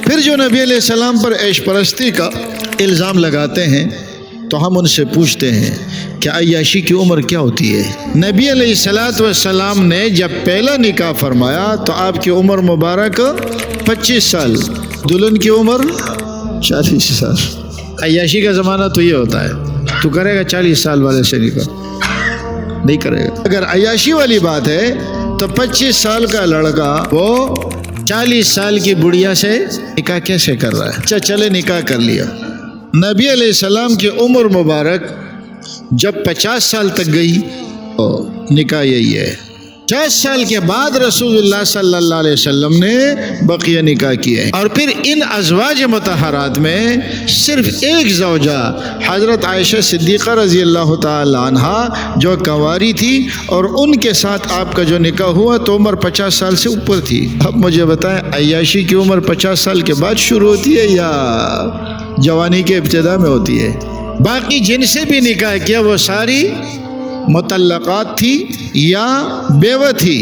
پھر جو نبی علیہ السلام پر عیش پرستی کا الزام لگاتے ہیں تو ہم ان سے پوچھتے ہیں کہ عیاشی کی عمر کیا ہوتی ہے؟ نبی علیہ السلام نے جب پہلا نکاح فرمایا تو آپ کی عمر مبارک 25 سال، دلہن کی عمر 40 سال۔ عیاشی کا زمانہ تو یہ ہوتا ہے، تو کرے گا 40 سال والے سے نکاح؟ نہیں کرے گا۔ اگر عیاشی والی بات ہے تو 25 سال کا لڑکا وہ 40 سال کی بڑھیا سے نکاح کیسے کر رہا ہے؟ اچھا چلے نکاح کر لیا۔ نبی علیہ السلام کی عمر مبارک جب 50 سال تک گئی تو نکاح یہی ہے۔ 50 سال کے بعد رسول اللہ صلی اللہ علیہ وسلم نے بقیہ نکاح کیے ہیں، اور پھر ان ازواج مطہرات میں صرف ایک زوجہ حضرت عائشہ صدیقہ رضی اللہ تعالی عنہا جو کنواری تھی، اور ان کے ساتھ آپ کا جو نکاح ہوا تو عمر 50 سال سے اوپر تھی۔ اب مجھے بتائیں عیاشی کی عمر 50 سال کے بعد شروع ہوتی ہے یا جوانی کے ابتدا میں ہوتی ہے؟ باقی جن سے بھی نکاح کیا وہ ساری مطلقات تھی یا بیوہ تھی،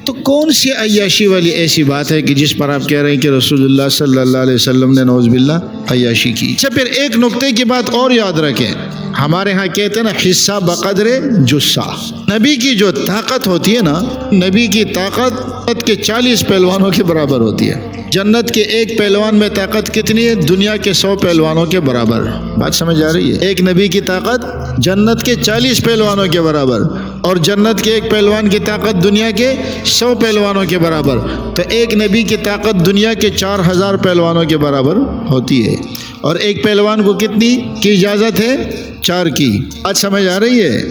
تو کون سی عیاشی والی ایسی بات ہے کہ جس پر آپ کہہ رہے ہیں کہ رسول اللہ صلی اللہ علیہ وسلم نے نعوذ باللہ عیاشی کی؟ اچھا پھر ایک نقطے کی بات اور یاد رکھیں، ہمارے ہاں کہتے ہیں نا حصہ بقدر جثہ۔ نبی کی جو طاقت ہوتی ہے نا، نبی کی طاقت کے 40 پہلوانوں کے برابر ہوتی ہے۔ جنت کے ایک پہلوان میں طاقت کتنی ہے؟ دنیا کے 100 پہلوانوں کے برابر۔ بات سمجھ آ رہی ہے؟ ایک نبی کی طاقت جنت کے 40 پہلوانوں کے برابر، اور جنت کے ایک پہلوان کی طاقت دنیا کے 100 پہلوانوں کے برابر، تو ایک نبی کی طاقت دنیا کے 4000 پہلوانوں کے برابر ہوتی ہے۔ اور ایک پہلوان کو کتنی کی اجازت ہے؟ 4 کی۔ بات سمجھ آ رہی ہے؟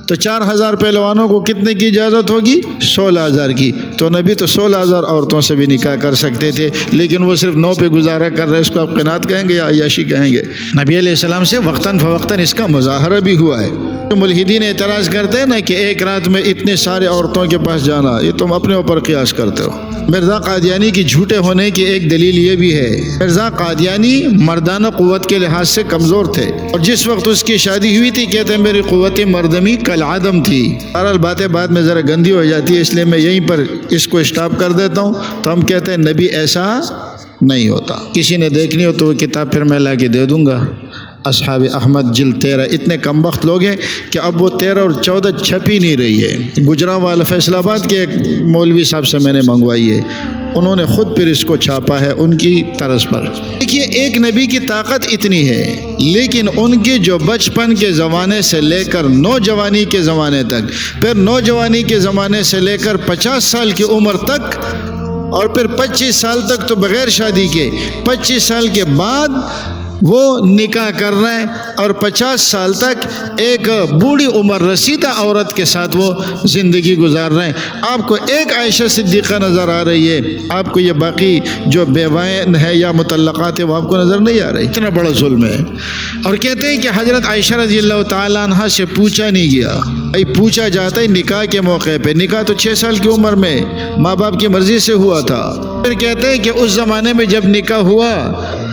تو 4000 پہلوانوں کو کتنے کی اجازت ہوگی؟ 16000 کی۔ تو نبی تو 16000 عورتوں سے بھی نکاح کر سکتے تھے، لیکن وہ صرف 9 پہ گزارا کر رہے۔ اس کو آپ قناعت کہیں گے یا عیاشی کہیں گے؟ نبی علیہ السلام سے وقتاً فوقتاً اس کا مظاہرہ بھی ہوا ہے۔ ملحدین اعتراض کرتے ہیں نا کہ ایک رات میں اتنے سارے عورتوں کے پاس جانا، یہ تم اپنے اوپر قیاس کرتے ہو۔ مرزا قادیانی کی جھوٹے ہونے کی ایک دلیل یہ بھی ہے، مرزا قادیانی مردانہ قوت کے لحاظ سے کمزور تھے، اور جس وقت اس کی شادی ہوئی تھی کہتے ہیں میری قوت مردمی کالعدم تھی۔ بہرحال باتیں بعد میں ذرا گندی ہو جاتی ہے، اس لیے میں یہیں پر اس کو اسٹاپ کر دیتا ہوں۔ تو ہم کہتے ہیں نبی ایسا نہیں ہوتا۔ کسی نے دیکھنی ہو تو وہ کتاب پھر میں لا کے دے دوں گا، اصحاب احمد جلد 13۔ اتنے کم وقت لوگ ہیں کہ اب وہ 13 اور 14 چھپ ہی نہیں رہی ہے۔ گجرانوالہ فیصل آباد کے ایک مولوی صاحب سے میں نے منگوائی ہے، انہوں نے خود پھر اس کو چھاپا ہے ان کی طرز پر۔ دیکھیے ایک نبی کی طاقت اتنی ہے، لیکن ان کے جو بچپن کے زمانے سے لے کر نوجوانی کے زمانے تک، پھر نوجوانی کے زمانے سے لے کر 50 سال کی عمر تک، اور پھر 25 سال تک تو بغیر شادی کے، 25 سال کے بعد وہ نکاح کر رہے ہیں، اور 50 سال تک ایک بوڑھی عمر رسیدہ عورت کے ساتھ وہ زندگی گزار رہے ہیں۔ آپ کو ایک عائشہ صدیقہ نظر آ رہی ہے، آپ کو یہ باقی جو بیوائیں ہیں یا مطلقات ہیں وہ آپ کو نظر نہیں آ رہی۔ اتنا بڑا ظلم ہے۔ اور کہتے ہیں کہ حضرت عائشہ رضی اللہ تعالیٰ عنہ سے پوچھا نہیں گیا، بھائی پوچھا جاتا ہے نکاح کے موقع پہ۔ نکاح تو 6 سال کی عمر میں ماں باپ کی مرضی سے ہوا تھا۔ پھر کہتے ہیں کہ اس زمانے میں جب نکاح ہوا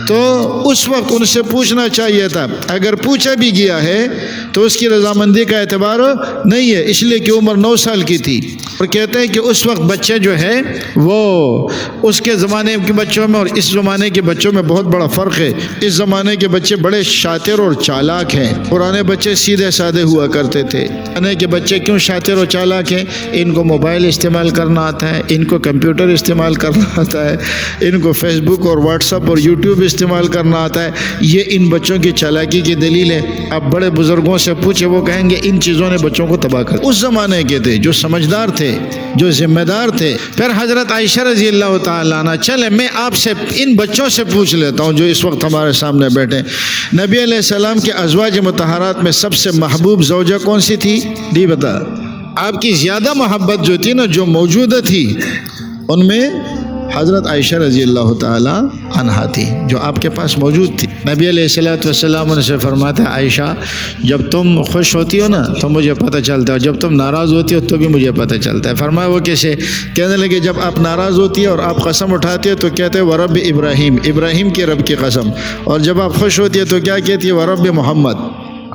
تو اس وقت ان سے پوچھنا چاہیے تھا، اگر پوچھا بھی گیا ہے تو اس کی رضامندی کا اعتبار نہیں ہے، اس لیے کہ عمر 9 سال کی تھی۔ اور کہتے ہیں کہ اس وقت بچے جو ہے وہ اس کے زمانے کے بچوں میں اور اس زمانے کے بچوں میں بہت بڑا فرق ہے۔ اس زمانے کے بچے بڑے شاطر اور چالاک ہیں، پرانے بچے سیدھے سادے ہوا کرتے تھے۔ پرانے کے بچے کیوں شاطر اور چالاک ہیں؟ ان کو موبائل استعمال کرنا آتا ہے، ان کو کمپیوٹر استعمال کرنا آتا ہے، ان کو فیس بک اور واٹس ایپ اور یوٹیوب استعمال کرنا آتا ہے۔ یہ ان بچوں کی چالاکی کی دلیل ہے۔ آپ بڑے بزرگوں سے پوچھے وہ کہیں گے ان چیزوں نے بچوں کو تباہ کر۔ اس زمانے کے تھے جو سمجھدار تھے، جو ذمہ دار تھے۔ پھر حضرت عائشہ رضی اللہ تعالیٰ عنہ، چلے میں آپ سے ان بچوں سے پوچھ لیتا ہوں جو اس وقت ہمارے سامنے بیٹھے، نبی علیہ السلام کے ازواج مطہرات میں سب سے محبوب زوجہ کون سی تھی؟ نہیں بتا۔ آپ کی زیادہ محبت جو تھی نا، جو موجودہ تھی، ان میں حضرت عائشہ رضی اللہ تعالیٰ عنہا تھی، جو آپ کے پاس موجود تھی۔ نبی علیہ السلام ان سے فرماتے ہیں عائشہ جب تم خوش ہوتی ہو نا تو مجھے پتہ چلتا ہے، جب تم ناراض ہوتی ہو تو بھی مجھے پتہ چلتا ہے۔ فرمایا وہ کیسے؟ کہنے لگے جب آپ ناراض ہوتی ہے اور آپ قسم اٹھاتے ہیں تو کہتے ہیں ورب ابراہیم، ابراہیم کے رب کی قسم، اور جب آپ خوش ہوتی ہے تو کیا کہتی ہے ورب محمد،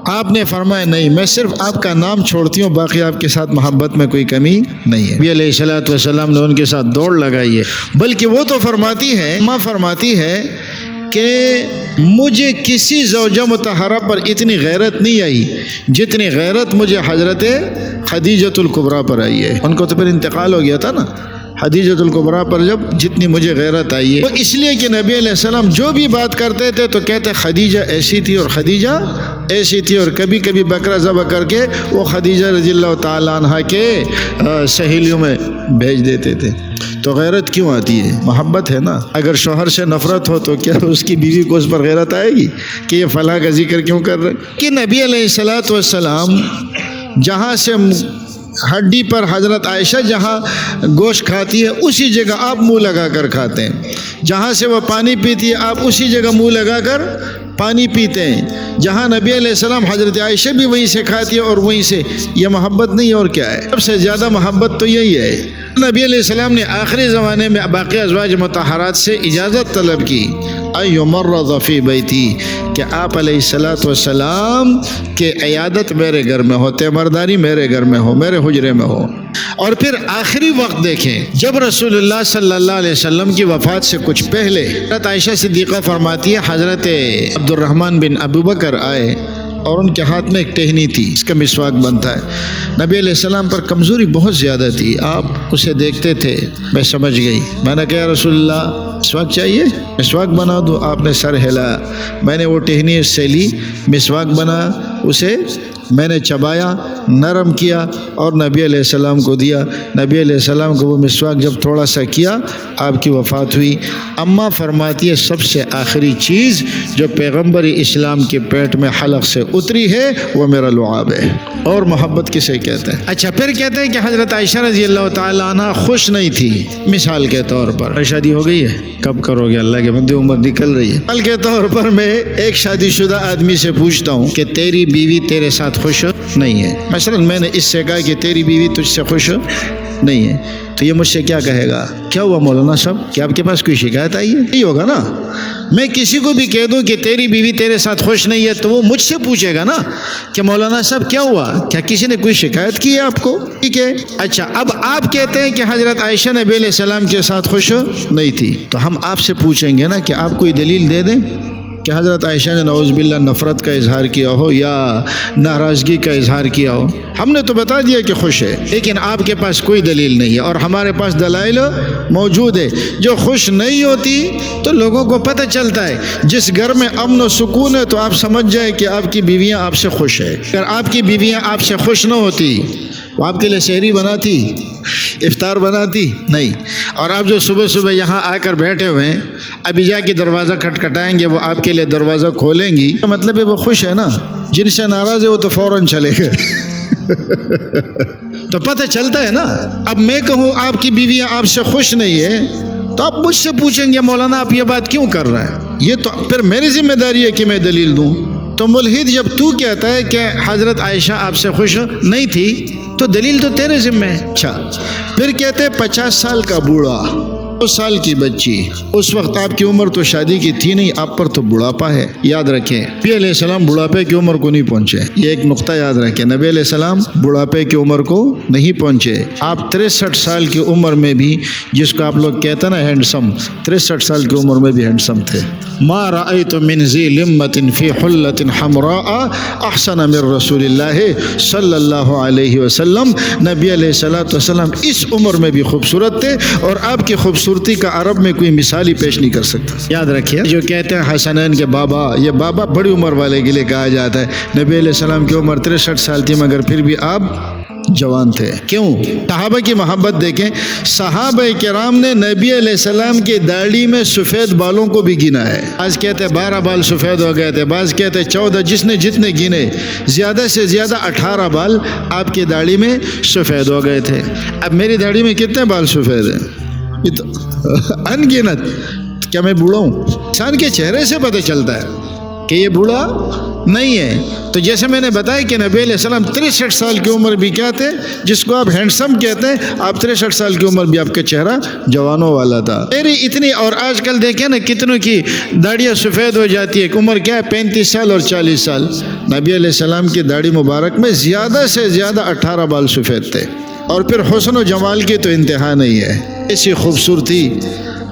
آپ نے فرمایا نہیں، میں صرف آپ کا نام چھوڑتی ہوں، باقی آپ کے ساتھ محبت میں کوئی کمی نہیں ہے۔ نبی علیہ الصلوۃ والسلام نے ان کے ساتھ دوڑ لگائی ہے، بلکہ وہ تو فرماتی ہے، ماں فرماتی ہے کہ مجھے کسی زوجہ مطہرہ پر اتنی غیرت نہیں آئی جتنی غیرت مجھے حضرت خدیجۃ الکبریٰ پر آئی ہے۔ ان کو تو پھر انتقال ہو گیا تھا نا، خدیجۃ الکبریٰ پر جب جتنی مجھے غیرت آئی ہے وہ اس لیے کہ نبی علیہ السلام جو بھی بات کرتے تھے تو کہتے خدیجہ ایسی تھی اور خدیجہ ایسی تھی، اور کبھی کبھی بکرا ذبح کر کے وہ خدیجہ رضی اللہ تعالیٰ عنہ کے سہیلیوں میں بھیج دیتے تھے۔ تو غیرت کیوں آتی ہے؟ محبت ہے نا۔ اگر شوہر سے نفرت ہو تو کیا اس کی بیوی کو اس پر غیرت آئے گی کہ یہ فلاں کا ذکر کیوں کر رہے؟ کہ نبی علیہ الصلوۃ والسلام جہاں سے ہڈی پر حضرت عائشہ جہاں گوشت کھاتی ہے اسی جگہ آپ منہ لگا کر کھاتے ہیں، جہاں سے وہ پانی پیتی ہے آپ اسی جگہ منہ لگا کر پانی پیتے ہیں، جہاں نبی علیہ السلام حضرت عائشہ بھی وہیں سے کھاتی ہے اور وہیں سے۔ یہ محبت نہیں اور کیا ہے؟ سب سے زیادہ محبت تو یہی ہے۔ نبی علیہ السلام نے آخری زمانے میں باقی ازواج مطہرات سے اجازت طلب کی ایمرض فی بیتی، کہ آپ علیہ الصلوۃ والسلام کے عیادت میرے گھر میں ہو، تیمارداری میرے گھر میں ہو، میرے حجرے میں ہو۔ اور پھر آخری وقت دیکھیں، جب رسول اللہ صلی اللہ علیہ وسلم کی وفات سے کچھ پہلے حضرت عائشہ صدیقہ فرماتی ہے حضرت عبد الرحمن بن ابو بکر آئے اور ان کے ہاتھ میں ایک ٹہنی تھی، اس کا مسواک بنتا ہے۔ نبی علیہ السلام پر کمزوری بہت زیادہ تھی، آپ اسے دیکھتے تھے۔ میں سمجھ گئی، میں نے کہا رسول اللہ مسواک چاہیے، مسواک بنا دو۔ آپ نے سر ہلایا، میں نے وہ ٹہنی اس سے لی، مسواک بنا، اسے میں نے چبایا، نرم کیا اور نبی علیہ السلام کو دیا۔ نبی علیہ السلام کو وہ مسواک جب تھوڑا سا کیا آپ کی وفات ہوئی۔ اماں فرماتی ہے سب سے آخری چیز جو پیغمبر اسلام کے پیٹ میں حلق سے اتری ہے وہ میرا لعاب ہے۔ اور محبت کسے کہتے ہیں؟ اچھا، پھر کہتے ہیں کہ حضرت عائشہ رضی اللہ تعالیٰ عنہ خوش نہیں تھی۔ مثال کے طور پر شادی ہو گئی ہے، کب کرو گے؟ اللہ کے بندے، عمر نکل رہی ہے۔ مثال کے طور پر میں ایک شادی شدہ آدمی سے پوچھتا ہوں کہ تیری بیوی تیرے ساتھ خوش نہیں ہے، مثلا میں نے اس سے کہا کہ تیری بیوی تجھ سے خوش نہیں ہے، تو یہ مجھ سے کیا کہے گا؟ کیا ہوا مولانا صاحب، کیا آپ کے پاس کوئی شکایت آئی ہے؟ یہی ہوگا نا۔ میں کسی کو بھی کہہ دوں کہ تیری بیوی تیرے ساتھ خوش نہیں ہے تو وہ مجھ سے پوچھے گا نا کہ مولانا صاحب کیا ہوا، کیا کسی نے کوئی شکایت کی ہے آپ کو؟ ٹھیک ہے، اچھا اب آپ کہتے ہیں کہ حضرت عائشہ نبی علیہ السلام کے ساتھ خوش نہیں تھی، تو ہم آپ سے پوچھیں گے نا کہ آپ کوئی دلیل دے دیں کہ حضرت عائشہ نے نعوذ باللہ نفرت کا اظہار کیا ہو یا ناراضگی کا اظہار کیا ہو۔ ہم نے تو بتا دیا کہ خوش ہے، لیکن آپ کے پاس کوئی دلیل نہیں ہے اور ہمارے پاس دلائل موجود ہے۔ جو خوش نہیں ہوتی تو لوگوں کو پتہ چلتا ہے، جس گھر میں امن و سکون ہے تو آپ سمجھ جائیں کہ آپ کی بیویاں آپ سے خوش ہے۔ اگر آپ کی بیویاں آپ سے خوش نہ ہوتی وہ آپ کے لیے سحری بناتی، افطار بناتی نہیں، اور آپ جو صبح صبح یہاں آ کر بیٹھے ہوئے ہیں ابھی جا کے دروازہ کھٹکھٹائیں گے، وہ آپ کے لیے دروازہ کھولیں گی، مطلب ہے وہ خوش ہے نا۔ جن سے ناراض ہے وہ تو فوراً چلے گئے۔ تو پتہ چلتا ہے نا۔ اب میں کہوں آپ کی بیویاں آپ سے خوش نہیں ہے تو آپ مجھ سے پوچھیں گے مولانا آپ یہ بات کیوں کر رہے ہیں؟ یہ تو پھر میری ذمہ داری ہے کہ میں دلیل دوں۔ تو ملحد جب تو کہتا ہے کہ حضرت عائشہ آپ سے خوش نہیں تھی تو دلیل تو تیرے ذمہ ہے۔ اچھا، پھر کہتے ہیں 50 سال کا بوڑھا، 2 سال کی بچی، اس وقت آپ کی عمر تو شادی کی تھی نہیں، آپ پر تو بڑھاپا ہے۔ یاد رکھیں نبی علیہ السلام بڑھاپے کی عمر کو نہیں پہنچے، یہ ایک نقطہ یاد رکھیں، نبی علیہ السلام بڑھاپے کی عمر کو نہیں پہنچے۔ آپ 63 سال کی عمر میں بھی، جس کو آپ لوگ کہتے ہیں نا ہینڈسم، 63 سال کی عمر میں بھی ہینڈسم تھے۔ ما رأیت من ذی لمۃ فی حلۃ حمراء احسن من رسول اللہ صلی اللہ علیہ وسلم۔ نبی علیہ الصلوۃ والسلام اس عمر میں بھی خوبصورت تھے اور آپ کی خوبصورتی کا عرب میں کوئی مثال ہی پیش نہیں کر سکتا۔ یاد رکھیے، جو کہتے ہیں حسنین کے بابا، یہ بابا بڑی عمر والے کے لیے کہا جاتا ہے۔ نبی علیہ السلام کی عمر 63 سال تھی مگر پھر بھی آپ جوان تھے۔ کیوں؟ صحابہ کی محبت دیکھیں، صحابہ کرام نے نبی علیہ السلام کی داڑھی میں سفید بالوں کو بھی گنا ہے۔ بعض کہتے ہیں 12 بال سفید ہو گئے تھے، بعض کہتے ہیں 14، جس نے جتنے گنے، زیادہ سے زیادہ 18 بال آپ کی داڑھی میں سفید ہو گئے تھے۔ اب میری داڑھی میں کتنے بال سفید ہیں؟ یہ تو ان گنت۔ کیا میں بوڑھا ہوں؟ انسان کے چہرے سے پتہ چلتا ہے کہ یہ بوڑھا نہیں ہے۔ تو جیسے میں نے بتایا کہ نبی علیہ السلام 63 سال کی عمر بھی کیا تھے، جس کو آپ ہینڈسم کہتے ہیں، آپ 63 سال کی عمر بھی آپ کا چہرہ جوانوں والا تھا۔ میری اتنی، اور آج کل دیکھیں نا کتنوں کی داڑیاں سفید ہو جاتی ہے، عمر کیا ہے 35 سال اور 40 سال۔ نبی علیہ السلام کی داڑھی مبارک میں زیادہ سے زیادہ 18 بال سفید تھے، اور پھر حسن و جمال کی تو انتہا نہیں ہے۔ ایسی خوبصورتی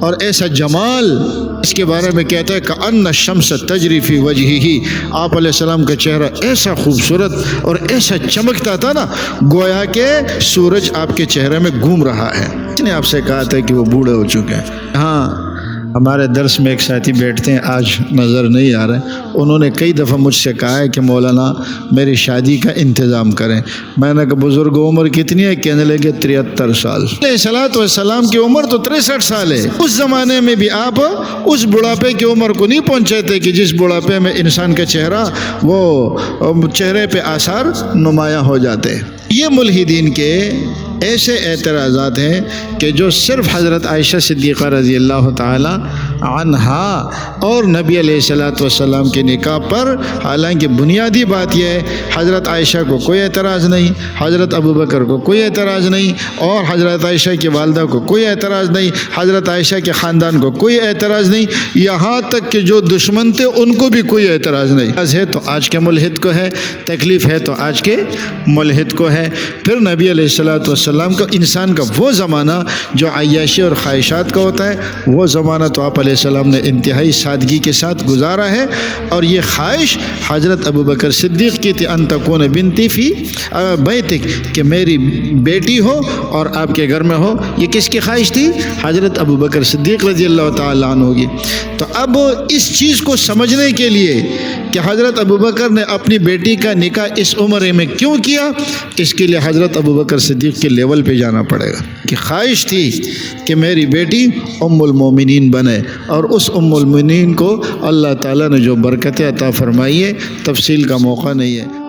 اور ایسا جمال، اس کے بارے میں کہتا ہے کأن الشمس تجری فی وجہہ، آپ علیہ السلام کا چہرہ ایسا خوبصورت اور ایسا چمکتا تھا نا، گویا کہ سورج آپ کے چہرے میں گھوم رہا ہے۔ اس نے آپ سے کہا تھا کہ وہ بوڑھے ہو چکے ہیں۔ ہاں، ہمارے درس میں ایک ساتھی بیٹھتے ہیں، آج نظر نہیں آ رہے، انہوں نے کئی دفعہ مجھ سے کہا ہے کہ مولانا میری شادی کا انتظام کریں۔ میں نے کہا بزرگ عمر کتنی ہے؟ کہنے لگے 73 سال۔ علیہ الصلوۃ والسلام کی عمر تو 63 سال ہے۔ اس زمانے میں بھی آپ اس بڑھاپے کی عمر کو نہیں پہنچے تھے کہ جس بڑھاپے میں انسان کا چہرہ، وہ چہرے پہ آثار نمایاں ہو جاتے۔ یہ ملحدین کے ایسے اعتراضات ہیں کہ جو صرف حضرت عائشہ صدیقہ رضی اللہ تعالی عنہا اور نبی علیہ الصلوۃ والسلام کے نکاح پر، حالانکہ بنیادی بات یہ ہے حضرت عائشہ کو کوئی اعتراض نہیں، حضرت ابوبکر کو کوئی اعتراض نہیں، اور حضرت عائشہ کی والدہ کو کوئی اعتراض نہیں، حضرت عائشہ کے خاندان کو کوئی اعتراض نہیں، یہاں تک کہ جو دشمن تھے ان کو بھی کوئی اعتراض نہیں۔ ہے تو آج کے ملحد کو ہے، تکلیف ہے تو آج کے ملحد کو ہے۔ پھر نبی علیہ الصلوۃ والسلام کا، انسان کا وہ زمانہ جو عیاشی اور خواہشات کا ہوتا ہے، وہ زمانہ تو آپ علیہ السلام نے انتہائی سادگی کے ساتھ گزارا ہے۔ اور یہ خواہش حضرت ابوبکر صدیق کی تھی، ان تکون بنتی فی بیتک، کہ میری بیٹی ہو اور آپ کے گھر میں ہو۔ یہ کس کی خواہش تھی؟ حضرت ابوبکر صدیق رضی اللہ تعالیٰ عنہ کی۔ تو اب اس چیز کو سمجھنے کے لیے کہ حضرت ابوبکر نے اپنی بیٹی کا نکاح اس عمر میں کیوں کیا، اس کے لیے حضرت ابوبکر صدیق کے لیول پہ جانا پڑے گا کہ خواہش تھی کہ میری بیٹی ام المومنین بنے، اور اس ام المومنین کو اللہ تعالیٰ نے جو برکتیں عطا فرمائی ہے، تفصیل کا موقع نہیں ہے۔